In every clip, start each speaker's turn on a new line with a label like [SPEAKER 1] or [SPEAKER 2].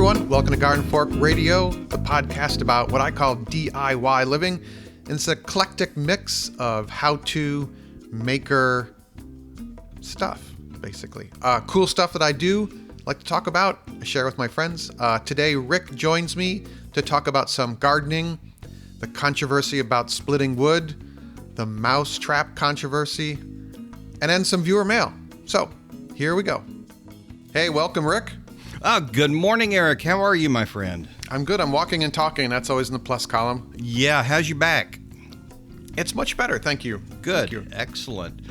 [SPEAKER 1] everyone. Welcome to Garden Fork Radio, the podcast about what I call DIY living. It's an eclectic mix of how-to maker stuff, basically. Cool stuff that I do like to talk about, I share with my friends. Today, Rick joins me to talk about some gardening, the controversy about splitting wood, the mouse trap controversy, and then some viewer mail. So, here we go. Hey, welcome, Rick.
[SPEAKER 2] Good morning, Eric. How are you, my friend?
[SPEAKER 1] I'm good. I'm walking and talking. That's always in the plus column.
[SPEAKER 2] Yeah, how's your back?
[SPEAKER 1] It's much better, thank you.
[SPEAKER 2] Good.
[SPEAKER 1] Thank you.
[SPEAKER 2] Excellent.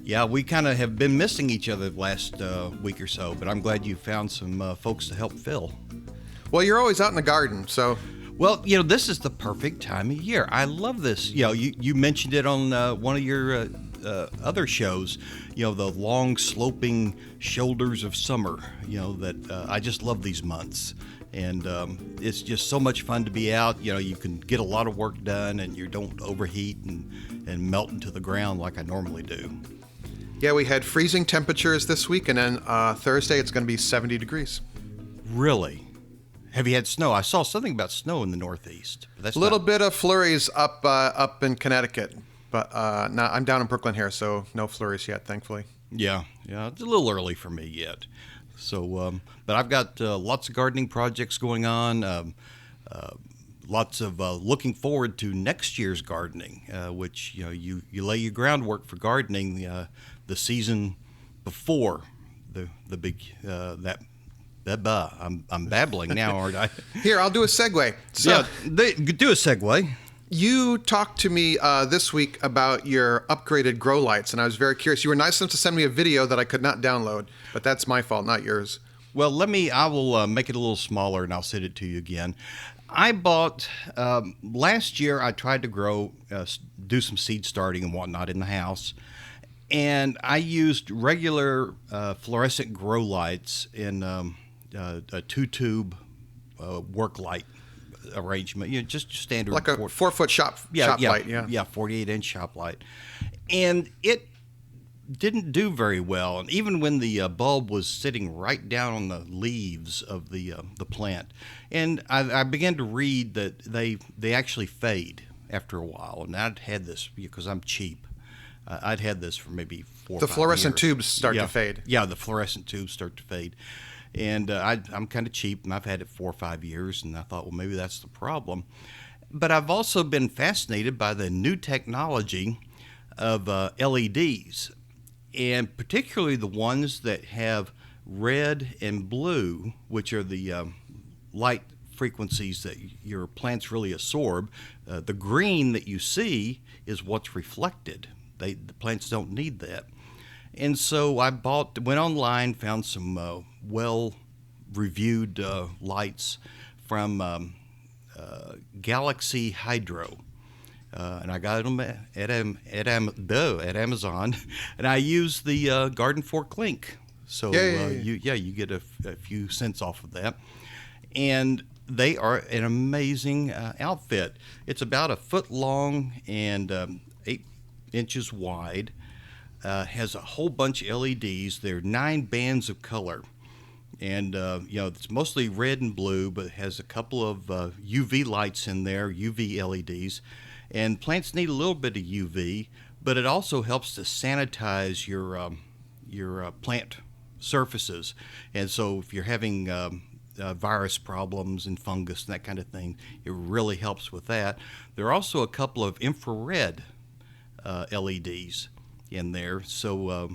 [SPEAKER 2] Yeah, we kind of have been missing each other the last week or so, but I'm glad you found some folks to help fill.
[SPEAKER 1] Well, you're always out in the garden, so...
[SPEAKER 2] Well, this is the perfect time of year. I love this. You mentioned it on one of your other shows, the long sloping shoulders of summer, that I just love these months. And it's just so much fun to be out. You can get a lot of work done and you don't overheat and melt into the ground like I normally do.
[SPEAKER 1] Yeah, we had freezing temperatures this week, and then Thursday it's going to be 70 degrees.
[SPEAKER 2] Really? Have you had snow? I saw something about snow in the Northeast. But that's
[SPEAKER 1] a little bit of flurries up in Connecticut, but no, I'm down in Brooklyn here, so no flurries yet, thankfully.
[SPEAKER 2] Yeah, it's a little early for me yet. So, but I've got lots of gardening projects going on. Lots of looking forward to next year's gardening, which you lay your groundwork for gardening the season before the big I'm babbling now, aren't I?
[SPEAKER 1] Here, I'll do a segue. So,
[SPEAKER 2] do a segue.
[SPEAKER 1] You talked to me this week about your upgraded grow lights, and I was very curious. You were nice enough to send me a video that I could not download, but that's my fault, not yours.
[SPEAKER 2] Well, I will make it a little smaller, and I'll send it to you again. I bought, last year I tried to do some seed starting and whatnot in the house, and I used regular fluorescent grow lights in a two-tube work light arrangement, just standard.
[SPEAKER 1] Like a 4-foot shop light, yeah.
[SPEAKER 2] Yeah, 48-inch shop light. And it didn't do very well. And even when the bulb was sitting right down on the leaves of the plant. And I began to read that they actually fade after a while. And I'd had this, because I'm cheap, I'd had this for maybe 4 or 5 years.
[SPEAKER 1] The fluorescent tubes start to fade.
[SPEAKER 2] Yeah, the fluorescent tubes start to fade. And I'm kind of cheap, and I've had it 4 or 5 years, and I thought, well, maybe that's the problem. But I've also been fascinated by the new technology of LEDs, and particularly the ones that have red and blue, which are the light frequencies that your plants really absorb. The green that you see is what's reflected. The plants don't need that. And so I went online, found some well-reviewed lights from Galaxy Hydro. And I got them at Amazon, and I used the Garden Fork link. So you get a few cents off of that. And they are an amazing outfit. It's about 1 foot long and 8 inches wide. Has a whole bunch of LEDs. There are 9 bands of color. And, it's mostly red and blue, but it has a couple of UV lights in there, UV LEDs. And plants need a little bit of UV, but it also helps to sanitize your plant surfaces. And so if you're having virus problems and fungus and that kind of thing, it really helps with that. There are also a couple of infrared LEDs in there, so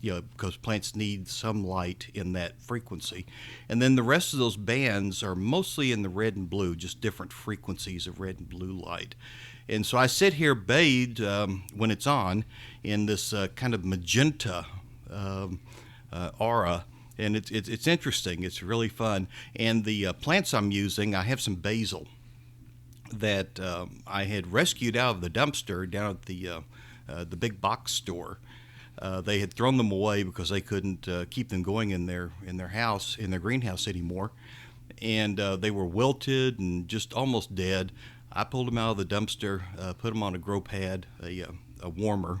[SPEAKER 2] because plants need some light in that frequency. And then the rest of those bands are mostly in the red and blue, just different frequencies of red and blue light. And so I sit here bathed when it's on in this kind of magenta aura, and it's interesting. It's really fun. And the plants I'm using, I have some basil that I had rescued out of the dumpster down at the big box store. They had thrown them away because they couldn't keep them going in their house, in their greenhouse anymore, and they were wilted and just almost dead. I pulled them out of the dumpster, put them on a grow pad, a warmer,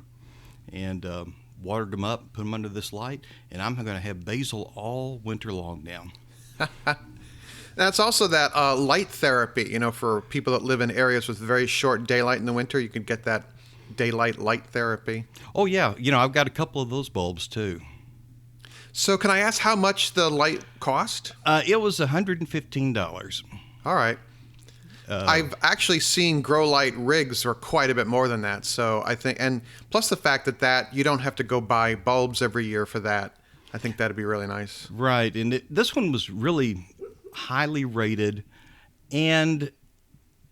[SPEAKER 2] and watered them up, put them under this light, and I'm going to have basil all winter long now.
[SPEAKER 1] That's also that light therapy, for people that live in areas with very short daylight in the winter. You could get that daylight light therapy.
[SPEAKER 2] Oh, yeah. I've got a couple of those bulbs, too.
[SPEAKER 1] So can I ask how much the light cost?
[SPEAKER 2] It was $115.
[SPEAKER 1] All right. I've actually seen grow light rigs for quite a bit more than that. So I think, and plus the fact that you don't have to go buy bulbs every year for that. I think that'd be really nice.
[SPEAKER 2] Right. And this one was really highly rated, and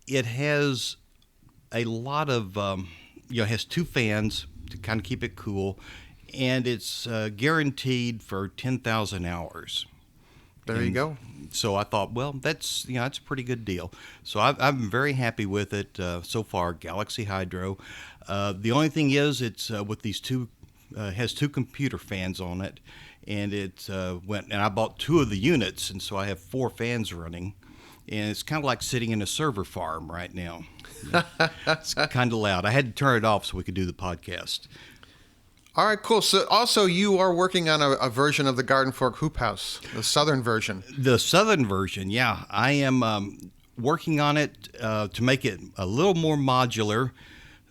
[SPEAKER 2] it has a lot of, it has 2 fans to kind of keep it cool, and it's guaranteed for 10,000 hours.
[SPEAKER 1] There you go.
[SPEAKER 2] So I thought, well, that's a pretty good deal. So I'm very happy with it so far. Galaxy Hydro. The only thing is, it's with these has 2 computer fans on it, and and I bought 2 of the units, and so I have 4 fans running, and it's kind of like sitting in a server farm right now. It's kind of loud. I had to turn it off so we could do the podcast.
[SPEAKER 1] All right, cool. So also you are working on a version of the Garden Fork Hoop House, the southern version.
[SPEAKER 2] The southern version, yeah. I am working on it to make it a little more modular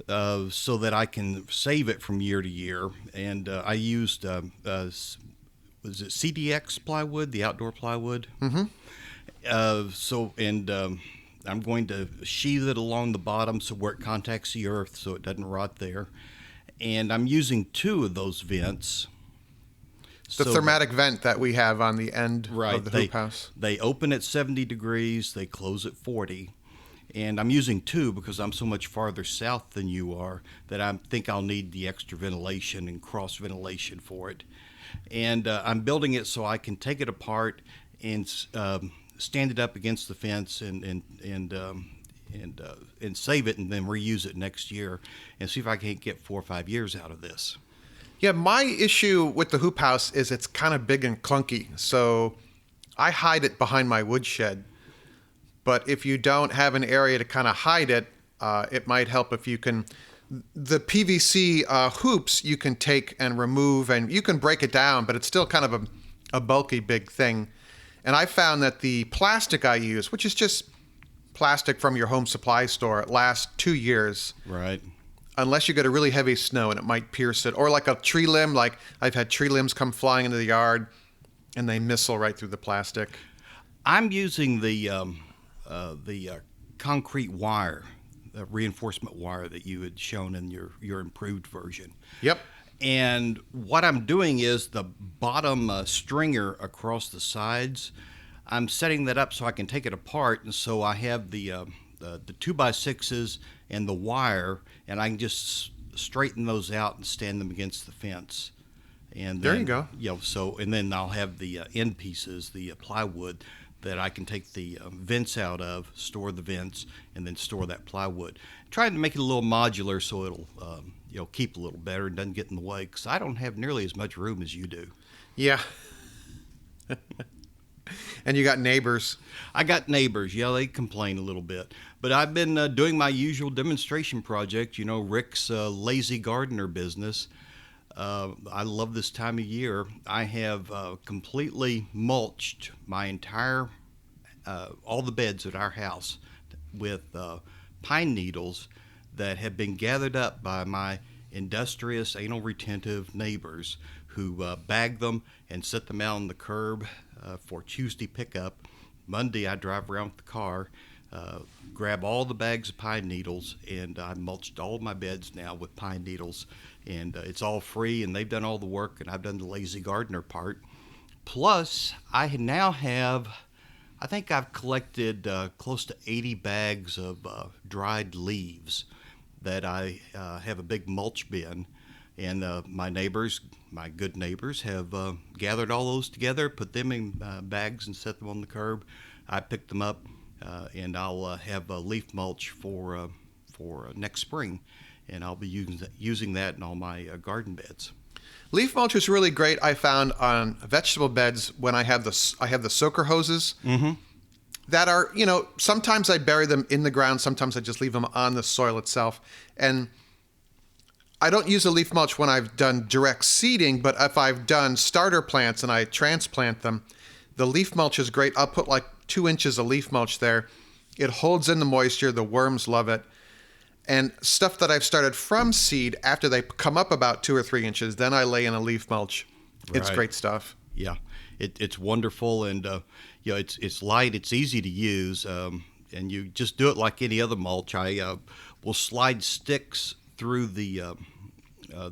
[SPEAKER 2] so that I can save it from year to year. And I used, was it CDX plywood, the outdoor plywood? Mm-hmm. I'm going to sheathe it along the bottom so where it contacts the earth so it doesn't rot there. And I'm using 2 of those vents.
[SPEAKER 1] The thermatic vent that we have on the end of the hoop house.
[SPEAKER 2] They open at 70 degrees, they close at 40. And I'm using 2 because I'm so much farther south than you are that I think I'll need the extra ventilation and cross ventilation for it. And I'm building it so I can take it apart and stand it up against the fence and save it and then reuse it next year and see if I can't get 4 or 5 years out of this.
[SPEAKER 1] Yeah, my issue with the hoop house is it's kind of big and clunky. So I hide it behind my woodshed. But if you don't have an area to kind of hide it, it might help if you can. The PVC hoops you can take and remove, and you can break it down, but it's still kind of a bulky big thing. And I found that the plastic I use, which is just plastic from your home supply store, it lasts 2 years.
[SPEAKER 2] Right.
[SPEAKER 1] Unless you get a really heavy snow and it might pierce it. Or like a tree limb, like I've had tree limbs come flying into the yard and they missile right through the plastic.
[SPEAKER 2] I'm using the concrete wire, the reinforcement wire that you had shown in your improved version.
[SPEAKER 1] Yep.
[SPEAKER 2] And what I'm doing is the bottom stringer across the sides, I'm setting that up so I can take it apart, and so I have the 2x6s and the wire, and I can just straighten those out and stand them against the fence. And
[SPEAKER 1] there you go.
[SPEAKER 2] And then I'll have the end pieces, the plywood, that I can take the vents out of, store the vents, and then store that plywood. Trying to make it a little modular so it'll keep a little better and doesn't get in the way, because I don't have nearly as much room as you do.
[SPEAKER 1] Yeah. And you got neighbors.
[SPEAKER 2] I got neighbors. Yeah, they complain a little bit. But I've been doing my usual demonstration project, Rick's lazy gardener business. I love this time of year. I have completely mulched my entire, all the beds at our house with pine needles that have been gathered up by my industrious, anal retentive neighbors who bag them and set them out on the curb for Tuesday pickup. Monday, I drive around with the car, grab all the bags of pine needles, and I mulched all of my beds now with pine needles. And it's all free, and they've done all the work, and I've done the lazy gardener part. Plus, I now have, I think I've collected close to 80 bags of dried leaves that I have a big mulch bin. And my neighbors, my good neighbors, have gathered all those together, put them in bags and set them on the curb. I picked them up, and I'll have leaf mulch for next spring, and I'll be using that in all my garden beds.
[SPEAKER 1] Leaf mulch is really great. I found on vegetable beds when I have the soaker hoses. Mm-hmm. That are, sometimes I bury them in the ground, sometimes I just leave them on the soil itself, and I don't use a leaf mulch when I've done direct seeding, but if I've done starter plants and I transplant them, the leaf mulch is great. I'll put like 2 inches of leaf mulch there. It holds in the moisture. The worms love it. And stuff that I've started from seed, after they come up about 2 or 3 inches, then I lay in a leaf mulch. It's
[SPEAKER 2] Right.
[SPEAKER 1] great stuff.
[SPEAKER 2] Yeah, it's wonderful, and it's light, it's easy to use, and you just do it like any other mulch. I will slide sticks through the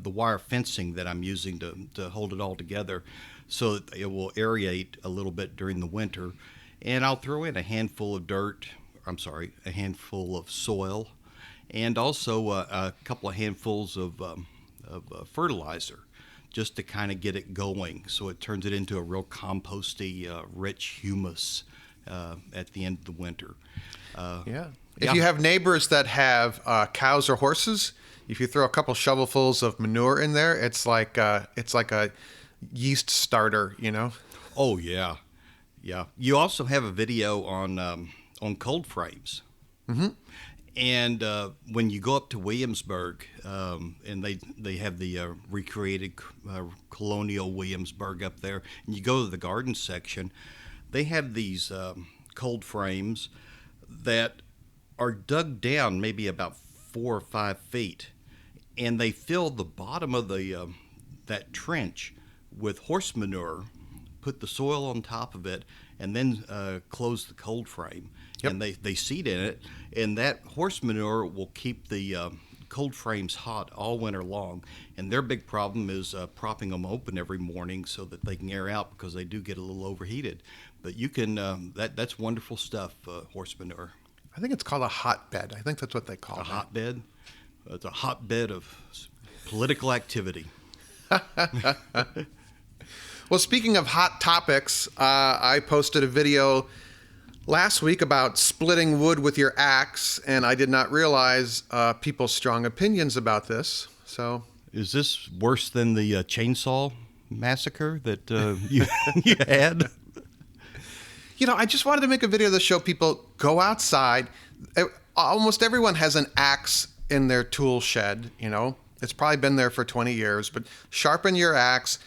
[SPEAKER 2] wire fencing that I'm using to hold it all together, so that it will aerate a little bit during the winter, and I'll throw in a handful of a handful of soil, and also a couple of handfuls of fertilizer, just to kind of get it going, so it turns it into a real composty, rich humus at the end of the winter.
[SPEAKER 1] If you have neighbors that have cows or horses, if you throw a couple shovelfuls of manure in there, it's like a yeast starter, you know?
[SPEAKER 2] Oh yeah, yeah. You also have a video on cold frames.
[SPEAKER 1] Mm-hmm.
[SPEAKER 2] And when you go up to Williamsburg, and they have the recreated colonial Williamsburg up there, and you go to the garden section, they have these cold frames that are dug down maybe about 4 or 5 feet, and they fill the bottom of that trench with horse manure, put the soil on top of it, and then close the cold frame. Yep. And they seed in it, and that horse manure will keep the cold frames hot all winter long. And their big problem is propping them open every morning so that they can air out, because they do get a little overheated. But you can that's wonderful stuff, horse manure.
[SPEAKER 1] I think it's called a hotbed. I think that's what they call it.
[SPEAKER 2] A hotbed? It's a hotbed of political activity.
[SPEAKER 1] Well, speaking of hot topics, I posted a video last week about splitting wood with your axe, and I did not realize people's strong opinions about this. So,
[SPEAKER 2] is this worse than the chainsaw massacre that you had?
[SPEAKER 1] You know, I just wanted to make a video to show people go outside. Almost everyone has an axe in their tool shed, you know. It's probably been there for 20 years, but sharpen your axe.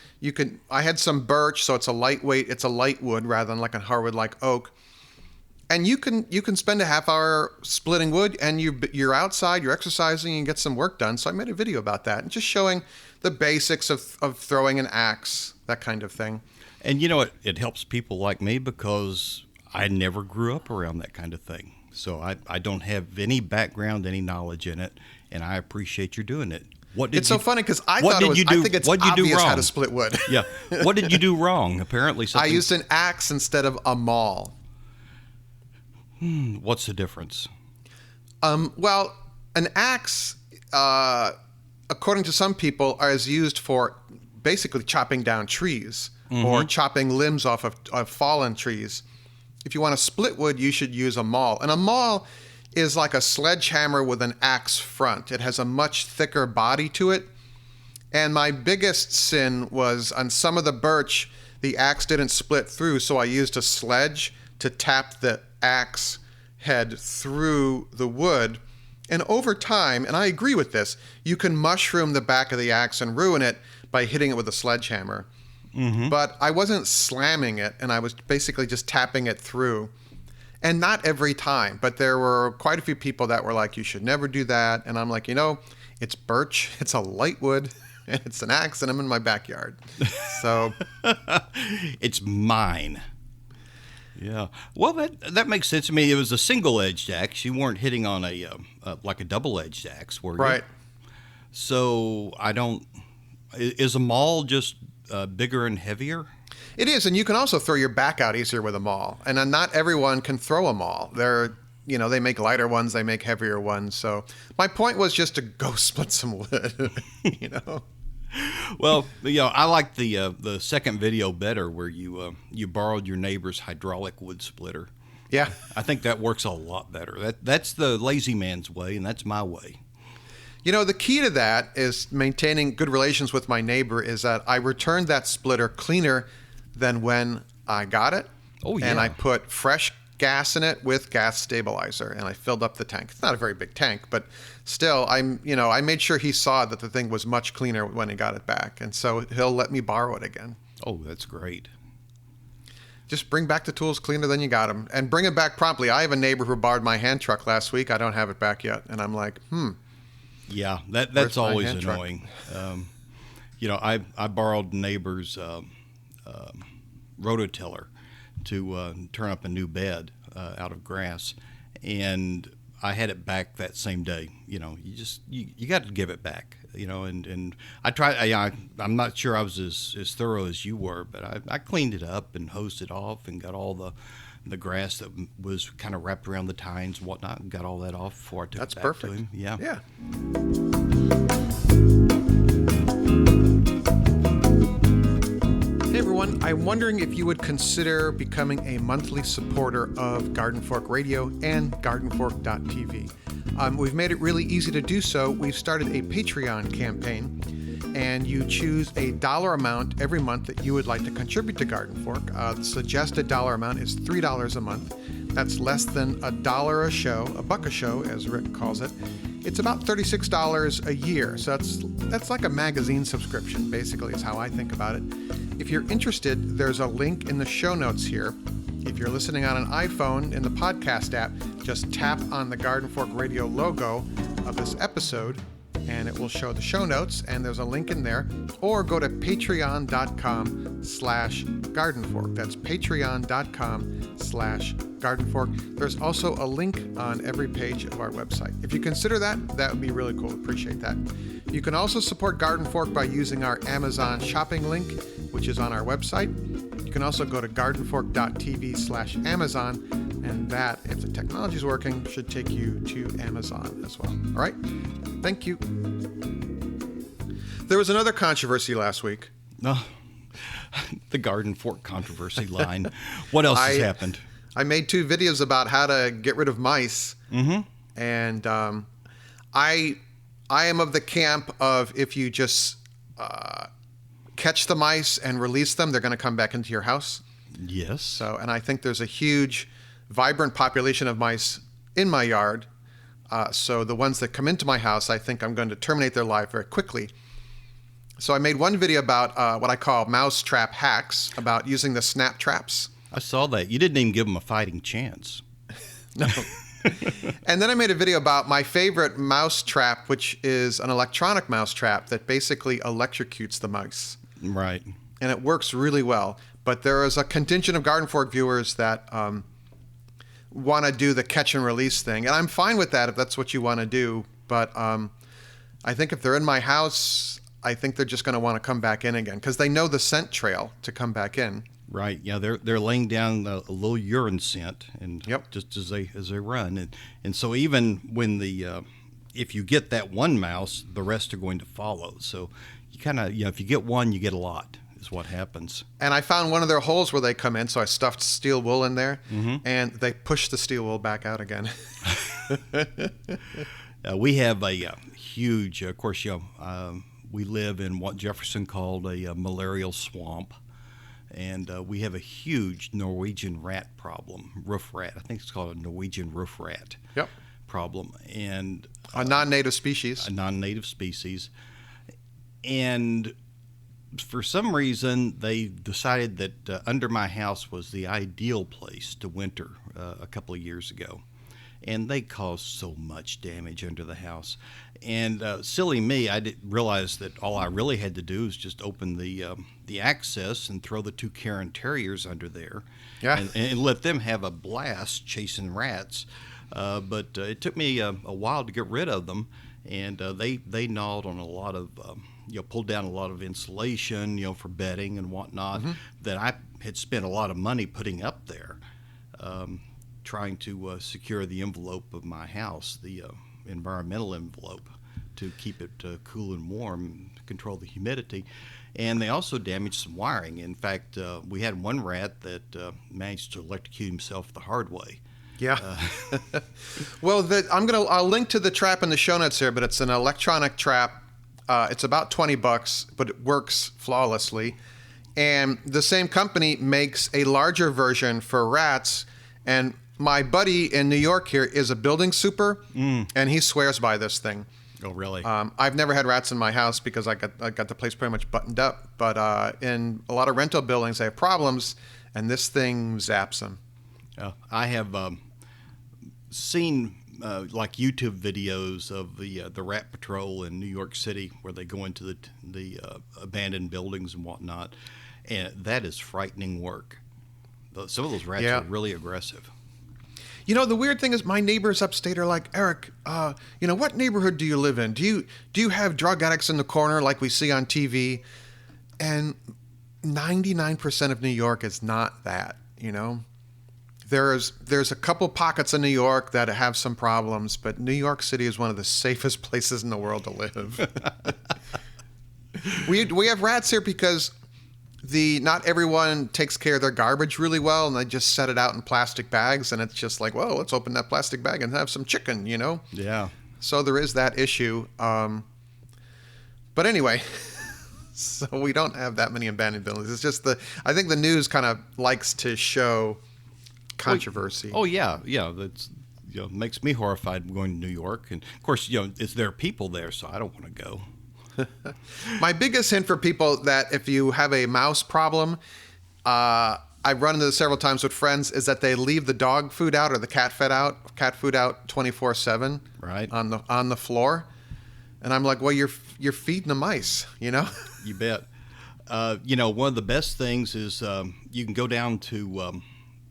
[SPEAKER 1] I had some birch, so it's a light wood rather than like a hardwood like oak. And you can spend a half hour splitting wood, and you're outside, you're exercising, and get some work done. So I made a video about that, and just showing the basics of throwing an axe, that kind of thing.
[SPEAKER 2] And you know, it helps people like me, because I never grew up around that kind of thing. So I don't have any background, any knowledge in it, and I appreciate you doing it.
[SPEAKER 1] It's so funny, because I think it's obvious how to split wood.
[SPEAKER 2] Yeah. What did you do wrong? Apparently something...
[SPEAKER 1] I used an axe instead of a maul.
[SPEAKER 2] What's the difference?
[SPEAKER 1] Well, an axe, according to some people, is used for basically chopping down trees, mm-hmm. or chopping limbs off of fallen trees. If you want to split wood, you should use a maul. And a maul is like a sledgehammer with an axe front. It has a much thicker body to it. And my biggest sin was on some of the birch, the axe didn't split through, so I used a sledge to tap the axe head through the wood. And over time, and I agree with this, you can mushroom the back of the axe and ruin it by hitting it with a sledgehammer. Mm-hmm. But I wasn't slamming it, and I was basically just tapping it through. And not every time, but there were quite a few people that were like, you should never do that. And I'm like, it's birch, it's a light wood, and it's an axe, and I'm in my backyard. So
[SPEAKER 2] it's mine. Yeah. Well, that makes sense to me. It was a single-edged axe. You weren't hitting on like a double-edged axe, were you?
[SPEAKER 1] Right.
[SPEAKER 2] So is a maul just bigger and heavier?
[SPEAKER 1] It is, and you can also throw your back out easier with a maul. And not everyone can throw a maul. They make lighter ones, they make heavier ones. So my point was just to go split some wood,
[SPEAKER 2] Well, I like the second video better, where you borrowed your neighbor's hydraulic wood splitter.
[SPEAKER 1] Yeah.
[SPEAKER 2] I think that works a lot better. That's the lazy man's way, and that's my way.
[SPEAKER 1] The key to that is maintaining good relations with my neighbor, is that I returned that splitter cleaner than when I got it.
[SPEAKER 2] Oh, yeah.
[SPEAKER 1] And I put fresh gas in it with gas stabilizer, and I filled up the tank. It's not a very big tank, but still, I made sure he saw that the thing was much cleaner when he got it back, and so he'll let me borrow it again.
[SPEAKER 2] Oh, that's great.
[SPEAKER 1] just bring back the tools cleaner than you got them, and bring it back promptly. I have a neighbor who borrowed my hand truck last week. I don't have it back yet, and I'm like,
[SPEAKER 2] Yeah, that's always annoying. I borrowed neighbor's rototiller to turn up a new bed out of grass, and I had it back that same day. You got to give it back. And I tried. I'm not sure I was as thorough as you were, but I cleaned it up and hosed it off and got all the grass that was kind of wrapped around the tines and whatnot, and got all that off before I took it back
[SPEAKER 1] perfect.
[SPEAKER 2] to him. Yeah.
[SPEAKER 1] Hey everyone, I'm wondering if you would consider becoming a monthly supporter of Garden Fork Radio and GardenFork.tv. We've made it really easy to do so. We've started a Patreon campaign, and you choose a dollar amount every month that you would like to contribute to Garden Fork. The suggested dollar amount is $3 a month. That's less than $1 a show, $1 a show, as Rick calls it. It's about $36 a year, so that's like a magazine subscription, basically, is how I think about it. If you're interested, there's a link in the show notes here. If you're listening on an iPhone in the podcast app, just tap on the Garden Fork Radio logo of this episode, and it will show the show notes, and there's a link in there. Or go to patreon.com/gardenfork. That's patreon.com/gardenfork. There's also a link on every page of our website. If you consider that, that would be really cool. Appreciate that. You can also support Garden Fork by using our Amazon shopping link, which is on our website. You can also go to gardenfork.tv/Amazon, and that, if the technology is working, should take you to Amazon as well. All right? Thank you. There was another controversy last week.
[SPEAKER 2] The Garden Fork controversy line. What else has happened?
[SPEAKER 1] I made 2 videos about how to get rid of mice.
[SPEAKER 2] Mm-hmm.
[SPEAKER 1] And I am of the camp of, if you just catch the mice and release them, they're going to come back into your house.
[SPEAKER 2] Yes.
[SPEAKER 1] And I think there's a huge, vibrant population of mice in my yard. So the ones that come into my house, I think I'm going to terminate their life very quickly. So I made one video about what I call mouse trap hacks, about using the snap traps.
[SPEAKER 2] I saw that. You didn't even give them a fighting chance.
[SPEAKER 1] No. And then I made a video about my favorite mouse trap, which is an electronic mouse trap that basically electrocutes the mice.
[SPEAKER 2] Right.
[SPEAKER 1] And it works really well. But there is a contingent of Garden Fork viewers that want to do the catch and release thing. And I'm fine with that if that's what you want to do. But I think if they're in my house, I think they're just going to want to come back in again because they know the scent trail to come back in.
[SPEAKER 2] Right. Yeah, they're laying down a little urine scent, and just as they run, and so even when if you get that one mouse, the rest are going to follow. So you kind of if you get one, you get a lot. Is what happens.
[SPEAKER 1] And I found one of their holes where they come in, so I stuffed steel wool in there, and they push the steel wool back out again.
[SPEAKER 2] We have a huge, of course, we live in what Jefferson called a malarial swamp. And we have a huge Norwegian rat problem, roof rat. I think it's called a Norwegian roof rat problem. And
[SPEAKER 1] a non-native species.
[SPEAKER 2] A non-native species. And for some reason, they decided that under my house was the ideal place to winter a couple of years ago. And they caused so much damage under the house. And silly me, I didn't realize that all I really had to do is just open the access and throw the 2 Cairn Terriers under there, and let them have a blast chasing rats. But it took me a while to get rid of them, and they gnawed on a lot of pulled down a lot of insulation, for bedding and whatnot that I had spent a lot of money putting up there, trying to secure the envelope of my house, the environmental envelope, to keep it cool and warm, control the humidity. And they also damaged some wiring. In fact, we had one rat that managed to electrocute himself the hard way.
[SPEAKER 1] Yeah. Well, I'll link to the trap in the show notes here, but it's an electronic trap. It's about $20, but it works flawlessly. And the same company makes a larger version for rats. And my buddy in New York here is a building super, and he swears by this thing.
[SPEAKER 2] Oh, really?
[SPEAKER 1] I've never had rats in my house because I got the place pretty much buttoned up. But in a lot of rental buildings, they have problems, and this thing zaps them.
[SPEAKER 2] I have seen like YouTube videos of the rat patrol in New York City, where they go into the abandoned buildings and whatnot, and that is frightening work. Some of those rats are really aggressive.
[SPEAKER 1] You know, the weird thing is, my neighbors upstate are like, Eric, what neighborhood do you live in? Do you have drug addicts in the corner like we see on TV? And 99% of New York is not that, There's a couple pockets in New York that have some problems, but New York City is one of the safest places in the world to live. We have rats here because not everyone takes care of their garbage really well, and they just set it out in plastic bags, and it's just like, well, let's open that plastic bag and have some chicken,
[SPEAKER 2] Yeah.
[SPEAKER 1] So there is that issue. But anyway, so we don't have that many abandoned buildings. It's just I think the news kind of likes to show controversy.
[SPEAKER 2] Oh yeah. That's makes me horrified going to New York, and of course there are people there, so I don't want to go.
[SPEAKER 1] My biggest hint for people that if you have a mouse problem, I've run into this several times with friends, is that they leave the dog food out or the cat food out 24/7,
[SPEAKER 2] right,
[SPEAKER 1] on the floor, and I'm like, well, you're feeding the mice,
[SPEAKER 2] You bet. One of the best things is you can go down to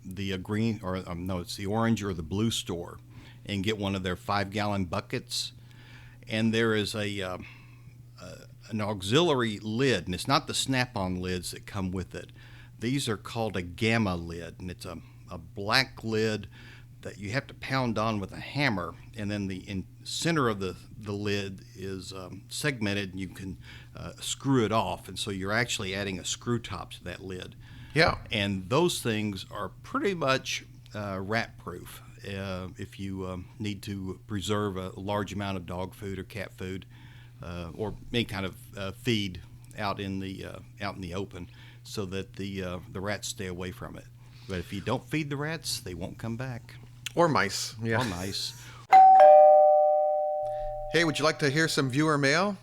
[SPEAKER 2] the green, or no, it's the orange or the blue store, and get one of their 5-gallon buckets, and there is an auxiliary lid, and it's not the snap-on lids that come with it. These are called a gamma lid, and it's a black lid that you have to pound on with a hammer, and then the center of the lid is segmented, and you can screw it off, and so you're actually adding a screw top to that lid.
[SPEAKER 1] Yeah.
[SPEAKER 2] And those things are pretty much rat-proof. If you need to preserve a large amount of dog food or cat food, or any kind of feed out in the open, so that the rats stay away from it. But if you don't feed the rats, they won't come back.
[SPEAKER 1] Or mice. Yeah.
[SPEAKER 2] Or mice.
[SPEAKER 1] Hey, would you like to hear some viewer mail?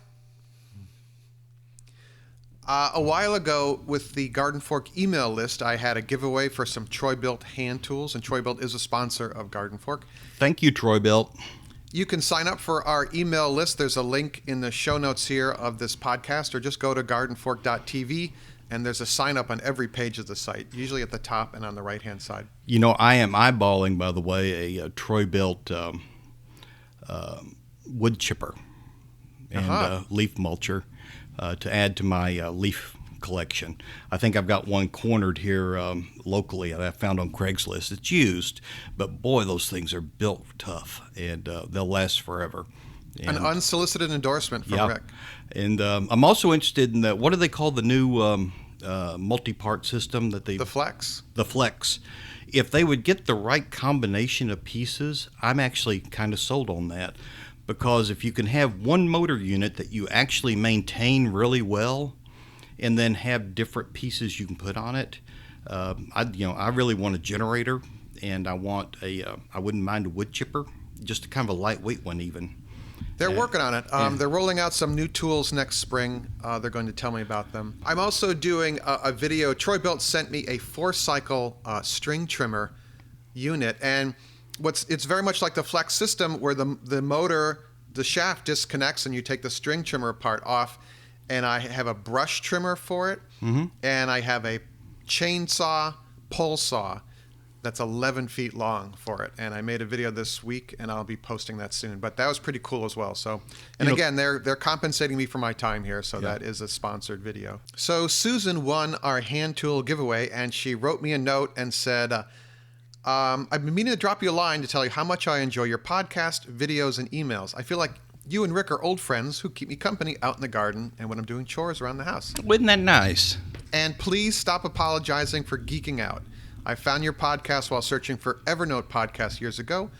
[SPEAKER 1] A while ago, with the Garden Fork email list, I had a giveaway for some Troy-Bilt hand tools, and Troy-Bilt is a sponsor of Garden Fork.
[SPEAKER 2] Thank you, Troy-Bilt.
[SPEAKER 1] You can sign up for our email list. There's a link in the show notes here of this podcast, or just go to gardenfork.tv, and there's a sign up on every page of the site, usually at the top and on the right-hand side.
[SPEAKER 2] I am eyeballing, by the way, a Troy-Bilt wood chipper and leaf mulcher to add to my leaf collection. I think I've got one cornered here locally that I found on Craigslist. It's used, but boy, those things are built tough, and they'll last forever. And,
[SPEAKER 1] an unsolicited endorsement from Rick.
[SPEAKER 2] And I'm also interested in what do they call the new multi-part system that
[SPEAKER 1] the Flex?
[SPEAKER 2] The Flex. If they would get the right combination of pieces, I'm actually kind of sold on that. Because if you can have one motor unit that you actually maintain really well, and then have different pieces you can put on it, I really want a generator, and I wouldn't mind a wood chipper, just kind of a lightweight one even.
[SPEAKER 1] They're working on it. They're rolling out some new tools next spring. They're going to tell me about them. I'm also doing a video. Troy-Bilt sent me a 4-cycle string trimmer unit, and it's very much like the Flex system, where the motor, the shaft disconnects, and you take the string trimmer part off. And I have a brush trimmer for it, and I have a chainsaw pole saw that's 11 feet long for it. And I made a video this week, and I'll be posting that soon. But that was pretty cool as well. So, and again, they're compensating me for my time here, so that is a sponsored video. So Susan won our hand tool giveaway, and she wrote me a note and said, I've been meaning to drop you a line to tell you how much I enjoy your podcast, videos, and emails. I feel like you and Rick are old friends who keep me company out in the garden and when I'm doing chores around the house.
[SPEAKER 2] Wasn't that nice?
[SPEAKER 1] And please stop apologizing for geeking out. I found your podcast while searching for Evernote podcasts years ago.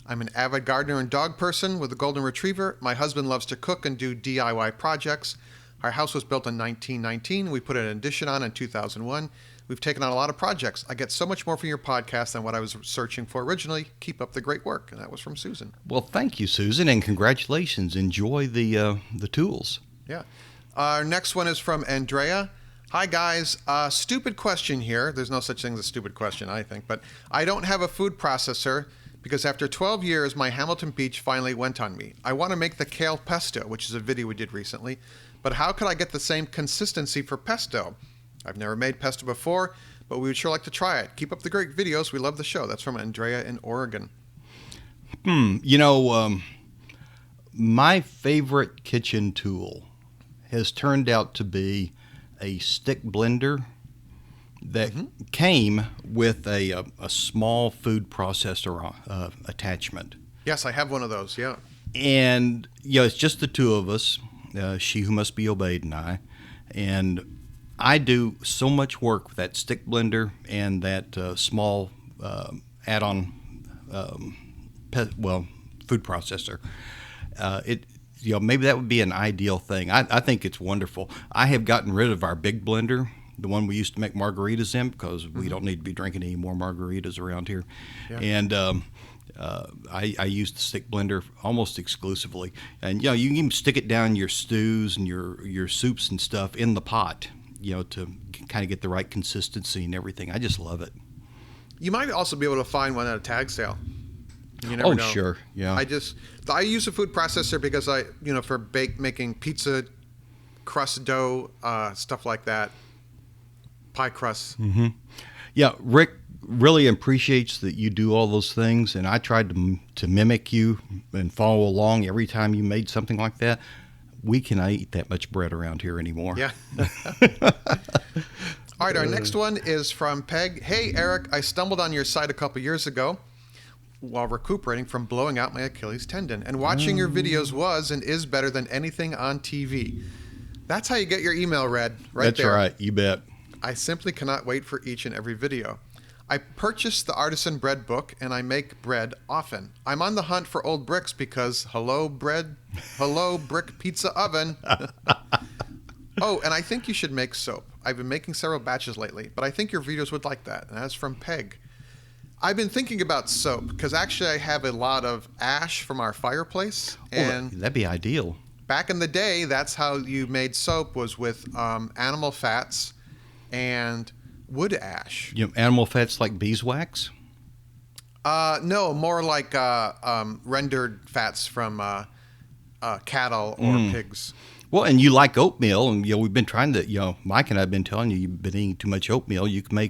[SPEAKER 1] I'm an avid gardener and dog person with a golden retriever. My husband loves to cook and do DIY projects. Our house was built in 1919. We put an addition on in 2001. We've taken on a lot of projects. I get so much more from your podcast than what I was searching for originally. Keep up the great work. And that was from Susan.
[SPEAKER 2] Well, thank you, Susan, and congratulations. Enjoy the tools.
[SPEAKER 1] Yeah. Our next one is from Andrea. Hi, guys. Stupid question here. There's no such thing as a stupid question, I think. But I don't have a food processor because after 12 years, my Hamilton Beach finally went on me. I want to make the kale pesto, which is a video we did recently. But how could I get the same consistency for pesto? I've never made pesto before, but we would sure like to try it. Keep up the great videos. We love the show. That's from Andrea in Oregon.
[SPEAKER 2] My favorite kitchen tool has turned out to be a stick blender that came with a small food processor attachment.
[SPEAKER 1] Yes, I have one of those, yeah.
[SPEAKER 2] And, it's just the two of us, she who must be obeyed and I. And I do so much work with that stick blender and that small add-on, food processor. Maybe that would be an ideal thing. I think it's wonderful. I have gotten rid of our big blender, the one we used to make margaritas in, because we don't need to be drinking any more margaritas around here. Yeah. And I use the stick blender almost exclusively. And you can even stick it down your stews and your soups and stuff in the pot, to kind of get the right consistency and everything. I just love it. You
[SPEAKER 1] might also be able to find one at a tag sale. You never know.
[SPEAKER 2] Sure, yeah.
[SPEAKER 1] I use a food processor because for making pizza crust dough, stuff like that, pie crust.
[SPEAKER 2] Mm-hmm. Yeah, Rick really appreciates that you do all those things, and I tried to mimic you and follow along every time you made something like that. We cannot eat that much bread around here anymore.
[SPEAKER 1] Yeah. All right, our next one is from Peg. Hey, Eric, I stumbled on your site a couple years ago while recuperating from blowing out my Achilles tendon, and watching your videos was and is better than anything on TV. That's how you get your email read, right?
[SPEAKER 2] That's
[SPEAKER 1] there.
[SPEAKER 2] Right, you bet.
[SPEAKER 1] I simply cannot wait for each and every video. I purchased the Artisan Bread book, and I make bread often. I'm on the hunt for old bricks because hello brick pizza oven. Oh, and I think you should make soap. I've been making several batches lately, but I think your videos would like that, and that's from Peg. I've been thinking about soap because actually I have a lot of ash from our fireplace. And
[SPEAKER 2] that'd be ideal.
[SPEAKER 1] Back in the day, that's how you made soap, was with animal fats and wood ash.
[SPEAKER 2] Animal fats like beeswax?
[SPEAKER 1] No, more like rendered fats from cattle or pigs.
[SPEAKER 2] Well, and you like oatmeal, and we've been trying to, Mike and I have been telling you, you've been eating too much oatmeal. You can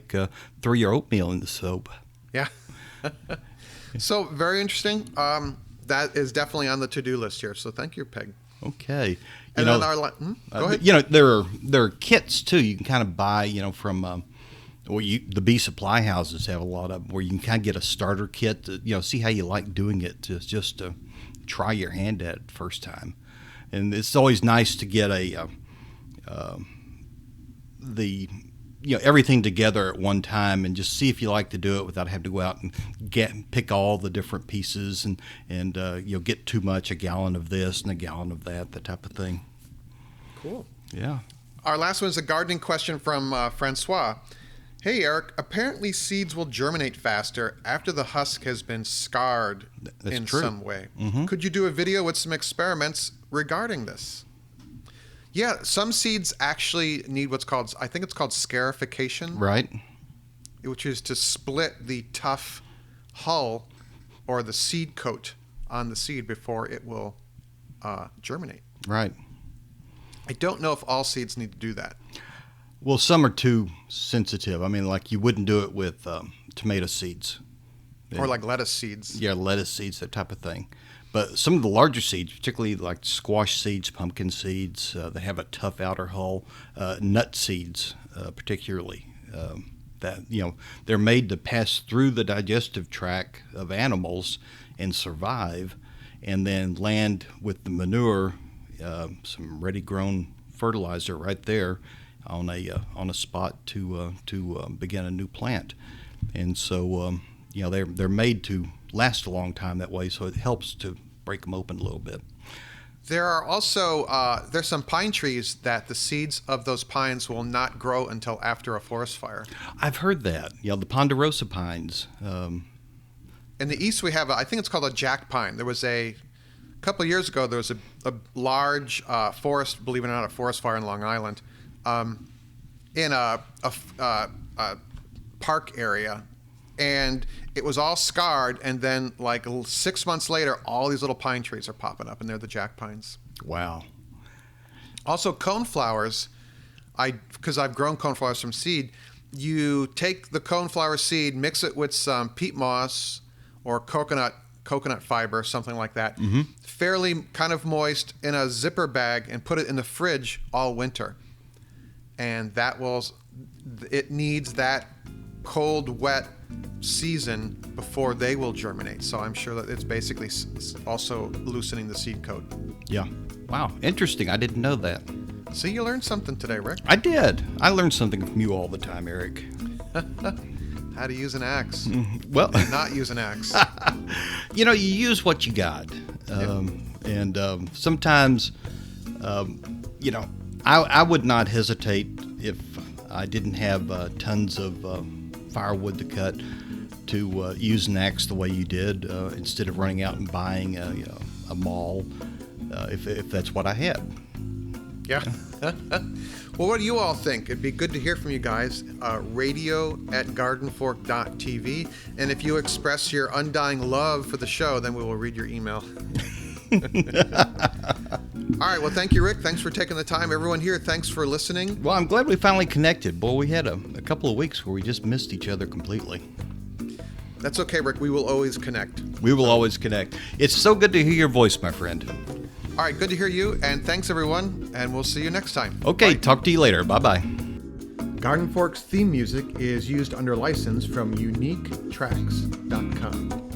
[SPEAKER 2] throw your oatmeal in the soap.
[SPEAKER 1] Yeah. So very interesting. That is definitely on the to-do list here. So thank you, Peg.
[SPEAKER 2] Okay.
[SPEAKER 1] And then go ahead.
[SPEAKER 2] There are kits too. You can kind of buy, from the bee supply houses have a lot of them, where you can kind of get a starter kit to, see how you like doing it, just to try your hand at it first time. And it's always nice to get everything together at one time and just see if you like to do it without having to go out and pick all the different pieces and get too much, a gallon of this and a gallon of that type of thing.
[SPEAKER 1] Cool.
[SPEAKER 2] Yeah.
[SPEAKER 1] Our last one is a gardening question from Francois. Hey, Eric, apparently seeds will germinate faster after the husk has been scarred in some way. Mm-hmm. Could you do a video with some experiments regarding this? Yeah, some seeds actually need what's called, I think it's called scarification.
[SPEAKER 2] Right.
[SPEAKER 1] Which is to split the tough hull or the seed coat on the seed before it will germinate.
[SPEAKER 2] Right.
[SPEAKER 1] I don't know if all seeds need to do that.
[SPEAKER 2] Well, some are too sensitive. I mean, like you wouldn't do it with tomato seeds.
[SPEAKER 1] Or like lettuce seeds.
[SPEAKER 2] Yeah, lettuce seeds, that type of thing. But some of the larger seeds, particularly like squash seeds, pumpkin seeds, that have a tough outer hull, nut seeds particularly, that they're made to pass through the digestive tract of animals and survive, and then land with the manure, some ready-grown fertilizer right there on a spot to begin a new plant, and so they're made to last a long time that way, so it helps to break them open a little bit.
[SPEAKER 1] There are also there's some pine trees that the seeds of those pines will not grow until after a forest fire.
[SPEAKER 2] I've heard that. The ponderosa pines.
[SPEAKER 1] In the east, we have I think it's called a jack pine. There was a couple of years ago. There was a large forest, believe it or not, a forest fire in Long Island. in a park area, and it was all scarred. And then, like 6 months later, all these little pine trees are popping up, and they're the jack pines.
[SPEAKER 2] Wow.
[SPEAKER 1] Also, coneflowers. Because I've grown coneflowers from seed. You take the coneflower seed, mix it with some peat moss or coconut fiber, something like that, fairly kind of moist, in a zipper bag, and put it in the fridge all winter. And it needs that cold, wet season before they will germinate. So I'm sure that it's basically also loosening the seed coat.
[SPEAKER 2] Yeah. Wow. Interesting. I didn't know that.
[SPEAKER 1] See, you learned something today, Rick.
[SPEAKER 2] I did. I learn something from you all the time, Eric.
[SPEAKER 1] How to use an axe.
[SPEAKER 2] Well,
[SPEAKER 1] and not use an axe.
[SPEAKER 2] You use what you got. And sometimes, I would not hesitate if I didn't have tons of firewood to cut to use an axe the way you did instead of running out and buying a maul if that's what I had.
[SPEAKER 1] Yeah. Well, what do you all think? It'd be good to hear from you guys. radio@gardenfork.tv. And if you express your undying love for the show, then we will read your email. All right. Well, thank you, Rick. Thanks for taking the time. Everyone here, thanks for listening.
[SPEAKER 2] Well, I'm glad we finally connected. Boy, we had a couple of weeks where we just missed each other completely.
[SPEAKER 1] That's okay, Rick. We will always connect.
[SPEAKER 2] We will always connect. It's so good to hear your voice, my friend.
[SPEAKER 1] All right, good to hear you, and thanks, everyone, and we'll see you next time.
[SPEAKER 2] Okay, bye. Talk to you later. Bye-bye.
[SPEAKER 1] Garden Fork's theme music is used under license from uniquetracks.com.